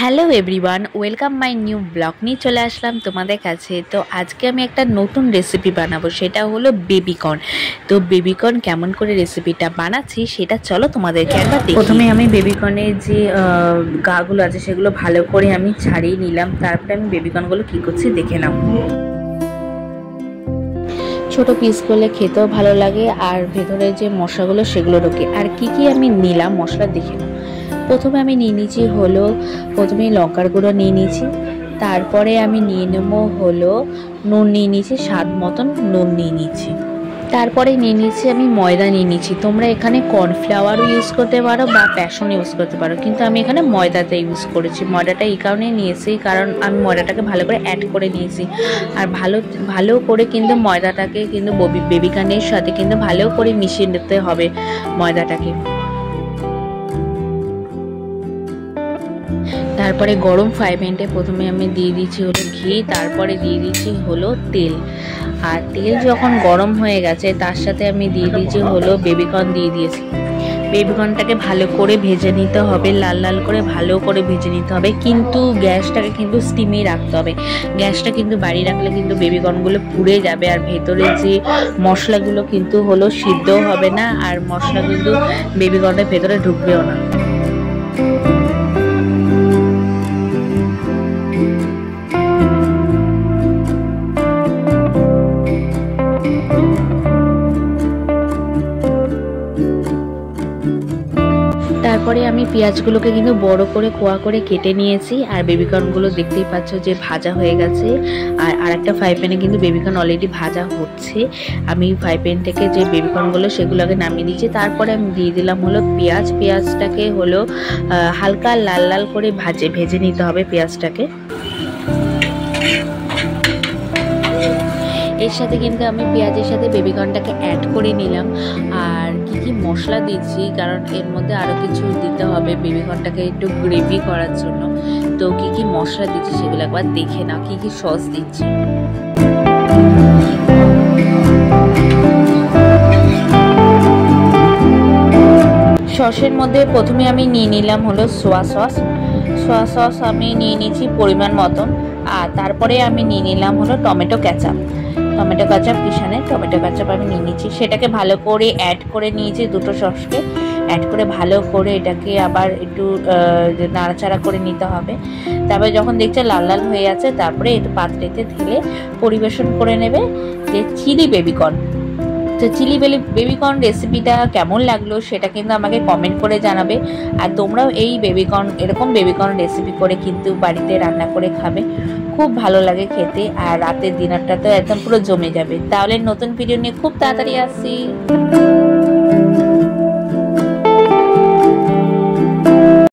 Hello everyone, welcome my new blog নিয়ে চলে আসলাম তোমাদের কাছে। তো আজকে আমি একটা নতুন রেসিপি বানাবো, সেটা হলো বেবিকর্ন। তো বেবিকর্ন কেমন করে রেসিপিটা বানাচ্ছি সেটা চলো তোমাদেরকে একবার দেখি। প্রথমে আমি বেবিকর্নের যে গাগুলো আছে সেগুলো ভালো করে আমি ছাড়িয়ে নিলাম। তারপরে আমি বেবিকর্নগুলো কী করছি দেখে নাও। ছোট পিস করলে খেতেও ভালো লাগে, আর ভেতরে যে মশলাগুলো সেগুলো ঢোকে। আর কি কি আমি নিলাম মশলা দেখে নাও। প্রথমে আমি নিয়ে নিয়েছি হলো প্রথমে লঙ্কার গুঁড়ো নিয়ে নিয়েছি, তারপরে আমি নিয়ে নেবো হলো নুন নিয়ে নিয়েছি, স্বাদ মতন নুন নিয়ে নিয়েছি। তারপরে নিয়ে নিয়েছি আমি ময়দা নিয়ে নিয়েছি। তোমরা এখানে কর্নফ্লাওয়ারও ইউজ করতে পারো বা প্যাশন ইউজ করতে পারো, কিন্তু আমি এখানে ময়দাটা ইউজ করেছি। ময়দাটা এই কারণে নিয়েছি কারণ আমি ময়দাটাকে ভালো করে অ্যাড করে নিয়েছি। আর ভালো করে কিন্তু ময়দাটাকে কিন্তু বেবিকর্নের সাথে কিন্তু ভালো করে মিশিয়ে নিতে হবে ময়দাটাকে। তারপরে গরম ফ্রাই প্যানে প্রথমে আমি দিয়ে দিচ্ছি হলো ঘি, তারপরে দিয়ে দিচ্ছি হলো তেল। আর তেল যখন গরম হয়ে গেছে তার সাথে আমি দিয়ে দিচ্ছি হলো বেবিকর্ন দিয়ে দিয়েছি। বেবিকর্নটাকে ভালো করে ভেজে নিতে হবে, লাল লাল করে ভালো করে ভেজে নিতে হবে, কিন্তু গ্যাসটাকে কিন্তু স্টিমেই রাখতে হবে। গ্যাসটা কিন্তু বাড়িয়ে রাখলে কিন্তু বেবিকর্নগুলো পুড়ে যাবে, আর ভেতরে যে মশলাগুলো কিন্তু হলো সিদ্ধও হবে না, আর মশলা কিন্তু বেবিকর্নের ভেতরে ঢুকবেও না। তারপরে আমি পেঁয়াজগুলোকে কিন্তু বড় করে কোয়া করে কেটে নিয়েছি। আর বেবিকর্নগুলো দেখতেই পাচ্ছ যে ভাজা হয়ে গেছে। আর আরেকটা ফ্রাই প্যানে কিন্তু বেবিকর্ন অলরেডি ভাজা হচ্ছে। আমি ফ্রাই প্যান থেকে যে বেবিকর্নগুলো সেগুলোকে নামিয়ে দিয়েছি। তারপরে আমি দিয়ে দিলাম হলো পেঁয়াজটাকে হলো হালকা লাল লাল করে ভেজে নিতে হবে পেঁয়াজটাকে। এর সাথে কিন্তু আমি পেঁয়াজের সাথে বেবিকর্নটাকে অ্যাড করে নিলাম। আর কি কি মশলা দিচ্ছি, কারণ এর মধ্যে আরও কিছু দিতে হবে বেবিকর্নটাকে একটু গ্রেভি করার জন্য। তো কি কি মশলা দিচ্ছি সেগুলো একবার দেখে নাও, কি কি সস দিচ্ছি। সসের মধ্যে প্রথমে আমি নিয়ে নিলাম হলো সোয়া সস আমি নিয়ে নিয়েছি পরিমাণ মতন। আর তারপরে আমি নিয়ে নিলাম হলো টমেটো কেচাপ কিষানে টমেটো কেচাপ আমি নিয়ে নিচ্ছি। সেটাকে ভালো করে অ্যাড করে নিয়েছি, দুটো সসকে অ্যাড করে ভালো করে এটাকে আবার একটু নাড়াচাড়া করে নিতে হবে। তারপরে যখন দেখছে লাল লাল হয়ে আছে তারপরে একটু পাত্রেতে ঢেলে পরিবেশন করে নেবে যে চিলি বেবিকর্ন। তো চিলি বেবিকর্ন রেসিপিটা কেমন লাগলো সেটা কিন্তু আমাকে কমেন্ট করে জানাবে। আর তোমরাও এই এরকম বেবিকর্ন রেসিপি করে কিন্তু বাড়িতে রান্না করে খাবে, খুব ভালো লাগে খেতে। আর রাতের ডিনারটা তো একদম পুরো জমে যাবে। তাহলে নতুন ভিডিও নিয়ে খুব তাড়াতাড়ি আসছি।